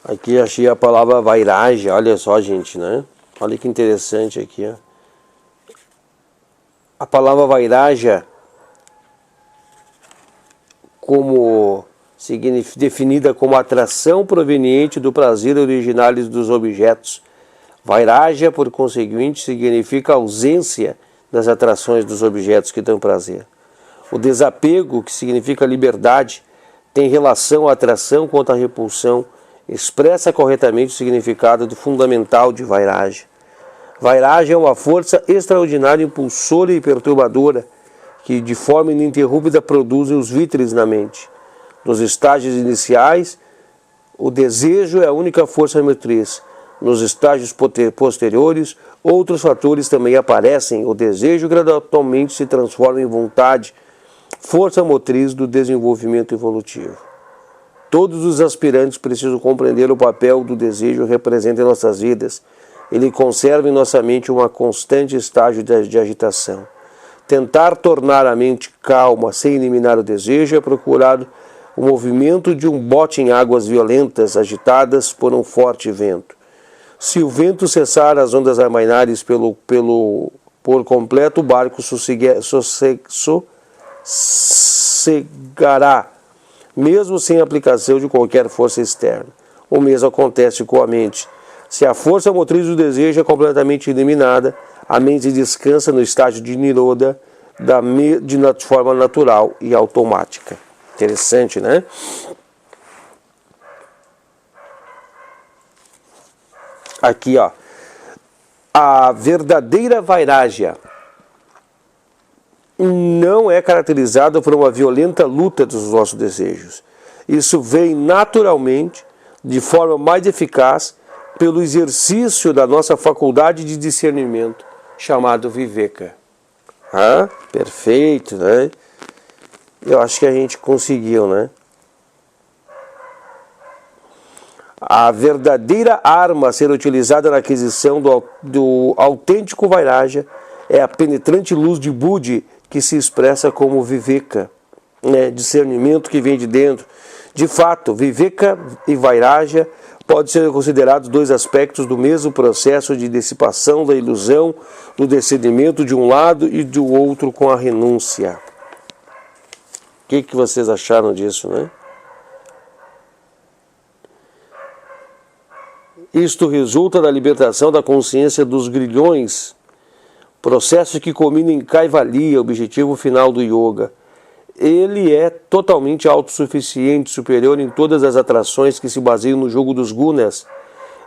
Aqui achei a palavra Vairagya, olha só, gente, né? Olha que interessante aqui, ó. A palavra Vairagya, como definida como atração proveniente do prazer originário dos objetos, Vairagya, por conseguinte, significa ausência das atrações dos objetos que dão prazer. O desapego, que significa liberdade, tem relação à atração contra a repulsão, expressa corretamente o significado fundamental de Vairagya. Vairagya é uma força extraordinária, impulsora e perturbadora, que de forma ininterrupta produz os víteres na mente. Nos estágios iniciais, o desejo é a única força motriz. Nos estágios posteriores, outros fatores também aparecem. O desejo gradualmente se transforma em vontade, força motriz do desenvolvimento evolutivo. Todos os aspirantes precisam compreender o papel do desejo representa em nossas vidas. Ele conserva em nossa mente uma constante estágio de agitação. Tentar tornar a mente calma sem eliminar o desejo é procurar o movimento de um bote em águas violentas agitadas por um forte vento. Se o vento cessar, as ondas amainares por completo, o barco sossegará, mesmo sem aplicação de qualquer força externa. O mesmo acontece com a mente. Se a força motriz do desejo é completamente eliminada, a mente descansa no estágio de Nirodha de forma natural e automática. Interessante, né? Aqui, ó. A verdadeira Vairagya não é caracterizada por uma violenta luta dos nossos desejos. Isso vem naturalmente, de forma mais eficaz, pelo exercício da nossa faculdade de discernimento, chamado Viveka. Ah, perfeito, né? Eu acho que a gente conseguiu, né? A verdadeira arma a ser utilizada na aquisição do autêntico Vairagya é a penetrante luz de Buddhi, que se expressa como Viveka, né? Discernimento que vem de dentro. De fato, Viveka e Vairagya podem ser considerados dois aspectos do mesmo processo de dissipação da ilusão, do discernimento de um lado e do outro com a renúncia. O que vocês acharam disso, né? Isto resulta da libertação da consciência dos grilhões, processo que culmina em Kaivalya, objetivo final do yoga. Ele é totalmente autossuficiente, superior em todas as atrações que se baseiam no jogo dos gunas.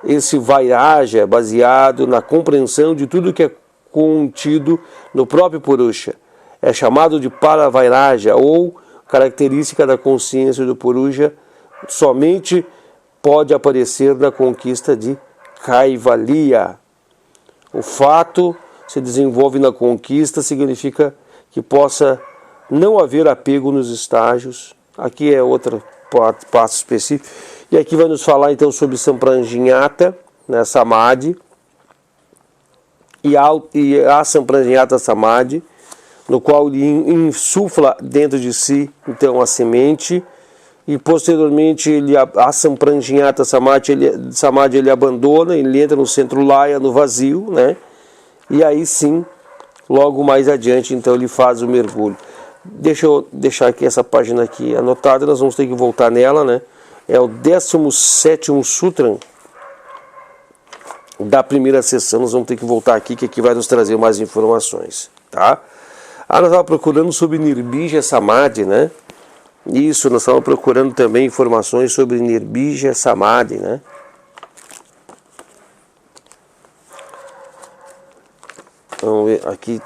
Esse Vairagya é baseado na compreensão de tudo que é contido no próprio Purusha. É chamado de Paravairagya, ou característica da consciência do Purusha, somente pode aparecer na conquista de Kaivalya. O fato se desenvolve na conquista significa que possa não haver apego nos estágios. Aqui é outro passo específico. E aqui vai nos falar então sobre Sampranjñāta, né, Samadhi, e a Sampranjñāta Samadhi, no qual ele insufla dentro de si então a semente, e posteriormente a Sampranjñāta Samadhi ele abandona, ele entra no centro Laya, no vazio, né? E aí sim, logo mais adiante, então ele faz o mergulho. Deixa eu deixar aqui essa página aqui anotada, nós vamos ter que voltar nela, né? É o 17º Sutra da primeira sessão, nós vamos ter que voltar aqui, que aqui vai nos trazer mais informações, tá? Nós estávamos procurando sobre Nirbija Samadhi, né? Isso, nós estávamos procurando também informações sobre Nirbija Samadhi, né? Vamos ver aqui.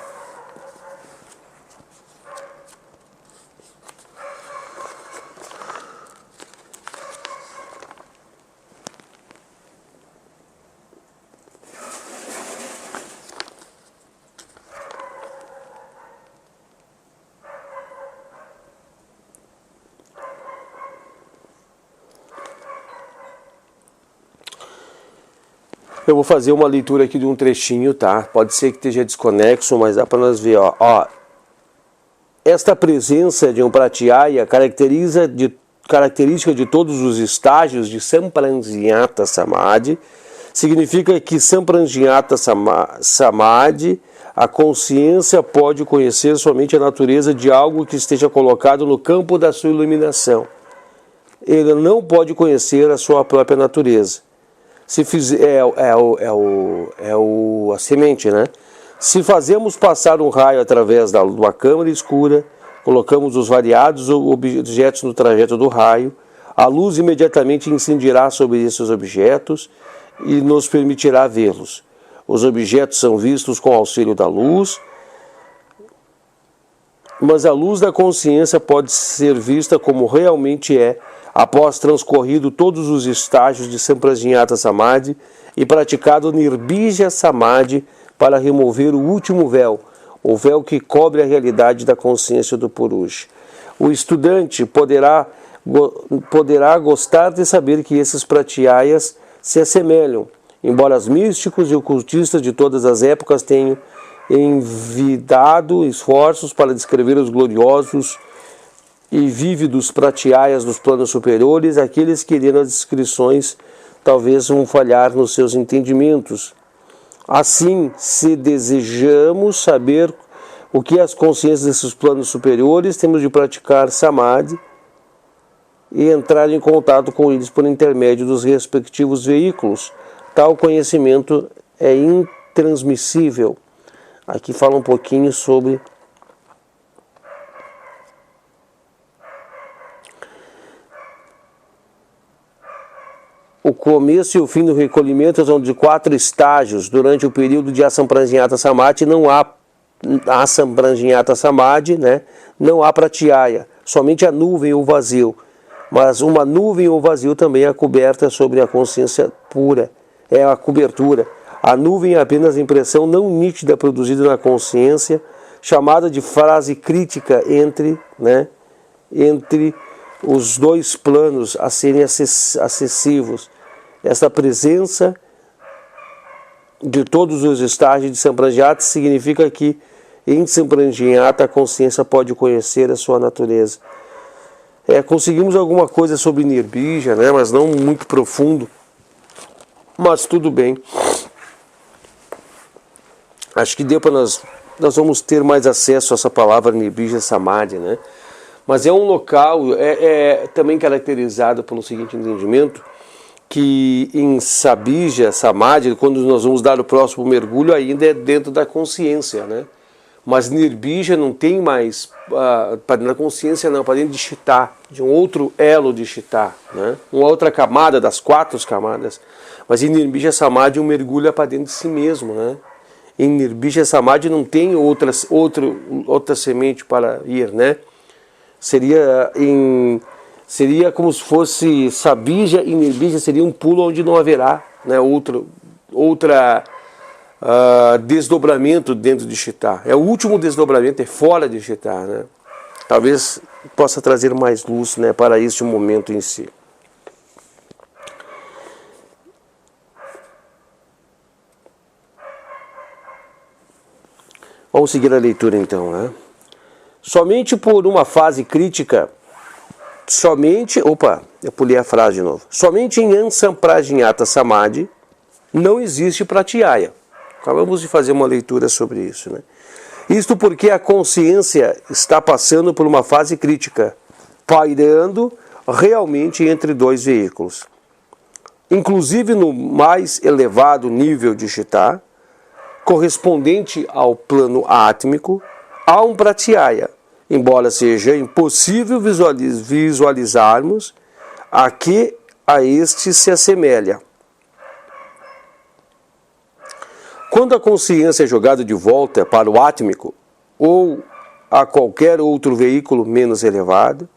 Eu vou fazer uma leitura aqui de um trechinho, tá? Pode ser que esteja desconexo, mas dá para nós ver, ó. Esta presença de um pratyaya característica de todos os estágios de Sampranjñāta Samadhi, significa que Sampranjñāta Samadhi, a consciência pode conhecer somente a natureza de algo que esteja colocado no campo da sua iluminação. Ele não pode conhecer a sua própria natureza. Se fizer, a semente, né? Se fazemos passar um raio através de uma câmara escura, colocamos os variados objetos no trajeto do raio, a luz imediatamente incidirá sobre esses objetos e nos permitirá vê-los. Os objetos são vistos com auxílio da luz, mas a luz da consciência pode ser vista como realmente é, após transcorrido todos os estágios de Samprajñāta Samadhi e praticado Nirbija Samadhi para remover o último véu, o véu que cobre a realidade da consciência do Purusha. O estudante poderá gostar de saber que esses pratyayas se assemelham, embora os místicos e ocultistas de todas as épocas tenham envidado esforços para descrever os gloriosos e vívidos pratyayas dos planos superiores, aqueles que lendo as descrições talvez vão falhar nos seus entendimentos. Assim, se desejamos saber o que as consciências desses planos superiores, temos de praticar Samadhi e entrar em contato com eles por intermédio dos respectivos veículos. Tal conhecimento é intransmissível. Aqui fala um pouquinho sobre o começo e o fim do recolhimento. São de 4 estágios. Durante o período de Asamprajñāta Samadhi não há Asamprajñāta Samadhi, né? Não há pratyaya, somente a nuvem ou vazio. Mas uma nuvem ou vazio também é coberta sobre a consciência pura, é a cobertura. A nuvem é apenas a impressão não nítida produzida na consciência, chamada de frase crítica entre os dois planos a serem acessivos. Esta presença de todos os estágios de Samprajñāta significa que em Samprajñāta a consciência pode conhecer a sua natureza. Conseguimos alguma coisa sobre Nirbija, né, mas não muito profundo, mas tudo bem. Acho que deu para nós vamos ter mais acesso a essa palavra Nirbija Samadhi, né? Mas é um local, também caracterizado pelo seguinte entendimento, que em Sabija Samadhi, quando nós vamos dar o próximo mergulho, ainda é dentro da consciência, né? Mas Nirbija não tem mais, para dentro da consciência não, para dentro de Chitta, de um outro elo de Chitta, né? Uma outra camada das 4 camadas. Mas em Nirbija Samadhi um mergulho é para dentro de si mesmo, né? Em Nirbija Samadhi não tem outra semente para ir, né? Seria como se fosse Sabija e Nirbija, seria um pulo onde não haverá, né, outra desdobramento dentro de Chitta. É o último desdobramento, é fora de Chitta, né? Talvez possa trazer mais luz, né, para este momento em si. Vamos seguir a leitura então, né? Somente por uma fase crítica, eu pulei a frase de novo. Somente em Asamprajñāta Samadhi não existe pratyaya. Acabamos de fazer uma leitura sobre isso, né? Isto porque a consciência está passando por uma fase crítica, pairando realmente entre 2 veículos. Inclusive no mais elevado nível de Chitta, correspondente ao plano átmico, há um pratyaya, embora seja impossível visualizarmos a que a este se assemelha. Quando a consciência é jogada de volta para o átmico ou a qualquer outro veículo menos elevado,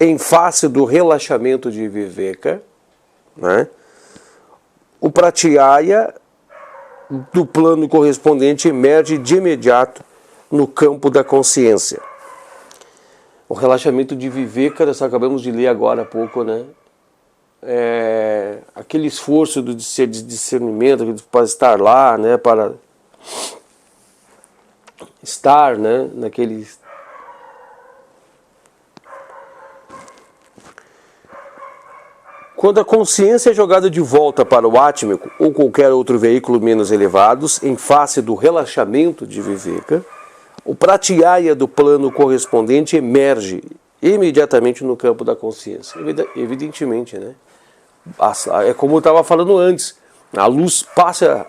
em face do relaxamento de Viveka, né, o pratyaya do plano correspondente emerge de imediato no campo da consciência. O relaxamento de Viveka, nós acabamos de ler agora há pouco, né? Aquele esforço de discernimento para estar lá, né? Para estar, né? Naquele... Quando a consciência é jogada de volta para o átmico ou qualquer outro veículo menos elevados, em face do relaxamento de Viveka, o pratyaya do plano correspondente emerge imediatamente no campo da consciência. Evidentemente, né? É como eu estava falando antes, A luz passa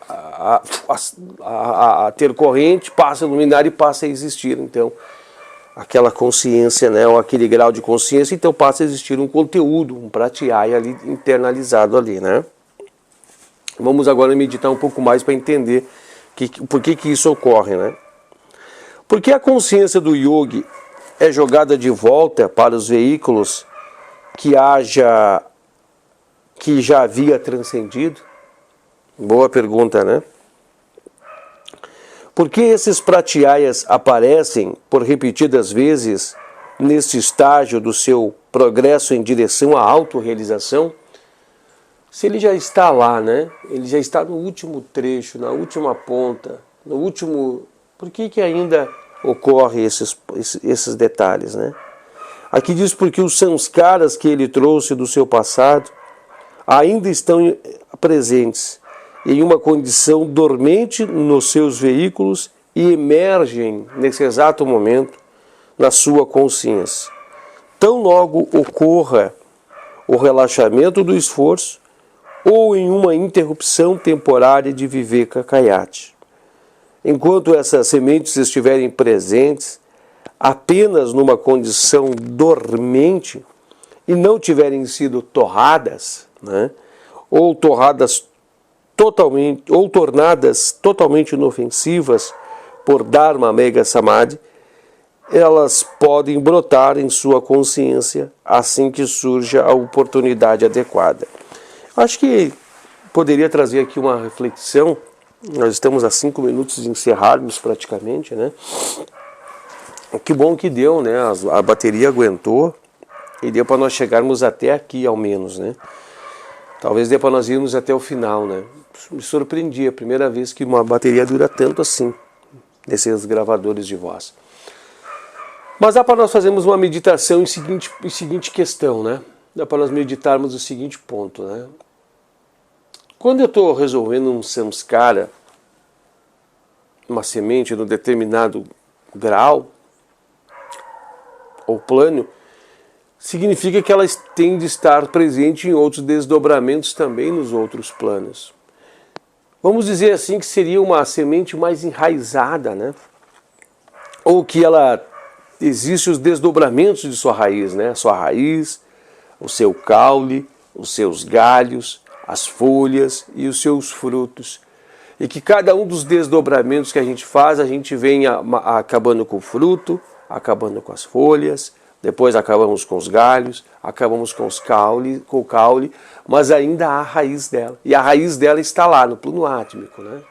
a ter corrente, passa a iluminar e passa a existir, então, aquela consciência, né, ou aquele grau de consciência, então passa a existir um conteúdo, um pratyaya ali, internalizado ali, né? Vamos agora meditar um pouco mais para entender por que isso ocorre, né? Porque a consciência do yogi é jogada de volta para os veículos que já havia transcendido? Boa pergunta, né? Por que esses pratyayas aparecem por repetidas vezes neste estágio do seu progresso em direção à autorrealização? Se ele já está lá, né? Ele já está no último trecho, na última ponta, no último... Por que ainda ocorre esses detalhes, né? Aqui diz porque os samskaras que ele trouxe do seu passado ainda estão presentes em uma condição dormente nos seus veículos e emergem nesse exato momento na sua consciência. Tão logo ocorra o relaxamento do esforço ou em uma interrupção temporária de viveka kayati. Enquanto essas sementes estiverem presentes apenas numa condição dormente e não tiverem sido torradas, né, ou tornadas totalmente inofensivas por Dharma Mega Samadhi, elas podem brotar em sua consciência assim que surja a oportunidade adequada. Acho que poderia trazer aqui uma reflexão. Nós estamos a 5 minutos de encerrarmos praticamente, né? Que bom que deu, né? A bateria aguentou e deu para nós chegarmos até aqui, ao menos, né? Talvez dê para nós irmos até o final, né? Me surpreendi, a primeira vez que uma bateria dura tanto assim, nesses gravadores de voz. Mas dá para nós fazermos uma meditação em seguinte questão, né? Dá para nós meditarmos o seguinte ponto, né? Quando eu estou resolvendo um samskara, uma semente num determinado grau ou plano, significa que ela tem de estar presente em outros desdobramentos também nos outros planos. Vamos dizer assim que seria uma semente mais enraizada, né? Ou que ela existe os desdobramentos de sua raiz, né? A sua raiz, o seu caule, os seus galhos, as folhas e os seus frutos. E que cada um dos desdobramentos que a gente faz, a gente vem acabando com o fruto, acabando com as folhas, depois acabamos com os galhos, acabamos com o caule, mas ainda há a raiz dela. E a raiz dela está lá, no plano átmico, né?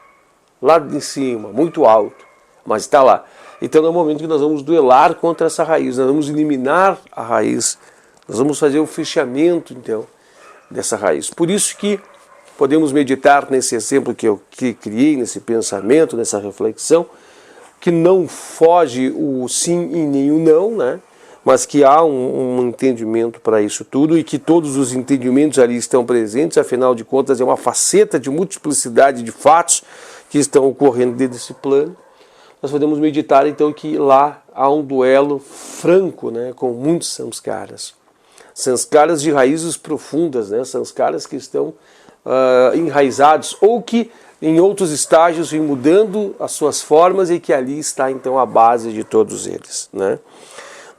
Lá de cima, muito alto, mas está lá. Então é o momento que nós vamos duelar contra essa raiz, nós vamos eliminar a raiz, nós vamos fazer o fechamento, então, dessa raiz. Por isso que podemos meditar nesse exemplo que eu criei, nesse pensamento, nessa reflexão, que não foge o sim e nem o não, né? Mas que há um entendimento para isso tudo e que todos os entendimentos ali estão presentes, afinal de contas é uma faceta de multiplicidade de fatos que estão ocorrendo dentro desse plano. Nós podemos meditar então que lá há um duelo franco, né, com muitos samskaras. Samskaras de raízes profundas, né, samskaras que estão enraizados ou que em outros estágios vêm mudando as suas formas e que ali está então a base de todos eles, né?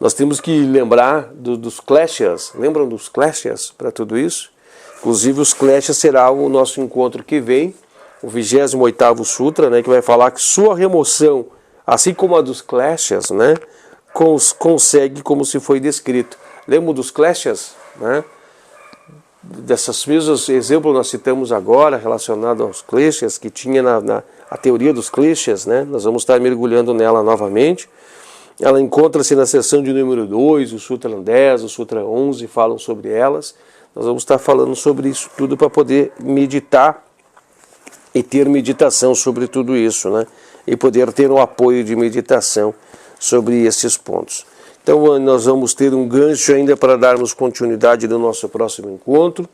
Nós temos que lembrar dos kleshas. Lembram dos kleshas para tudo isso? Inclusive os kleshas será o nosso encontro que vem, o 28º Sutra, né, que vai falar que sua remoção, assim como a dos kleshas, né, consegue como se foi descrito. Lembram dos kleshas? Né? Dessas mesmas exemplos nós citamos agora, relacionado aos kleshas, que tinha a teoria dos kleshas, né? Nós vamos estar mergulhando nela novamente. Ela encontra-se na seção de número 2, o Sutra 10, o Sutra 11 falam sobre elas. Nós vamos estar falando sobre isso tudo para poder meditar e ter meditação sobre tudo isso, né? E poder ter um apoio de meditação sobre esses pontos. Então nós vamos ter um gancho ainda para darmos continuidade no nosso próximo encontro,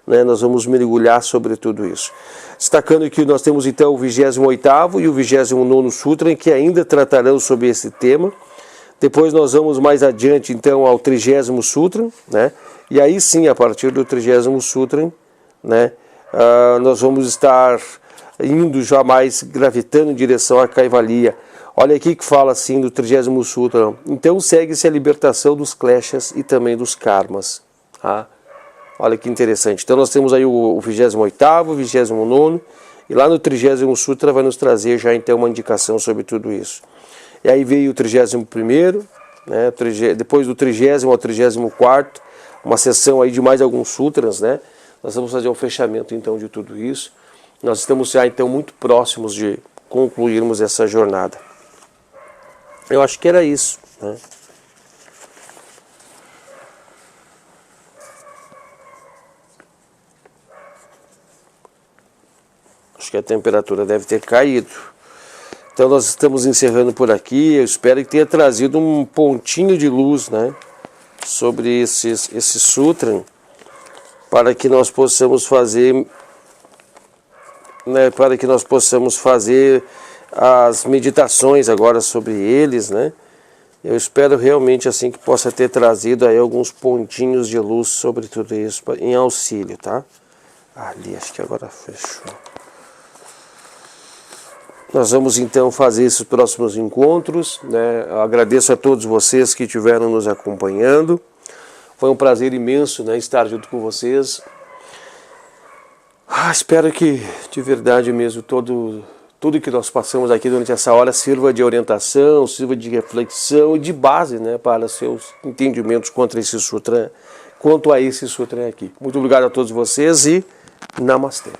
né? Nós vamos mergulhar sobre tudo isso. Destacando que nós temos então o 28º e o 29º Sutra, em que ainda tratarão sobre esse tema. Depois nós vamos mais adiante então ao 30º Sutra, né? E aí sim, a partir do 30º Sutra, né, nós vamos estar indo jamais gravitando em direção à Kaivalya. Olha aqui que fala assim do 30º Sutra. Então segue-se a libertação dos kleshas e também dos karmas. Tá? Olha que interessante. Então nós temos aí o 28º, o 29º, e lá no 30º Sutra vai nos trazer já então uma indicação sobre tudo isso. E aí veio o 31º, né, depois do 30º ao 34º, uma sessão aí de mais alguns sutras, né? Nós vamos fazer o fechamento então de tudo isso. Nós estamos já então muito próximos de concluirmos essa jornada. Eu acho que era isso, né? Acho que a temperatura deve ter caído. Então nós estamos encerrando por aqui. Eu espero que tenha trazido um pontinho de luz, né, sobre esse sutra, para que nós possamos fazer, né, as meditações agora sobre eles, né? Eu espero realmente assim que possa ter trazido aí alguns pontinhos de luz sobre tudo isso em auxílio, tá? Ali, acho que agora fechou. Nós vamos então fazer esses próximos encontros, né? Eu agradeço a todos vocês que estiveram nos acompanhando. Foi um prazer imenso, né, estar junto com vocês. Espero que de verdade mesmo tudo que nós passamos aqui durante essa hora sirva de orientação, sirva de reflexão e de base, né, para seus entendimentos quanto a esse sutra aqui. Muito obrigado a todos vocês e Namastê.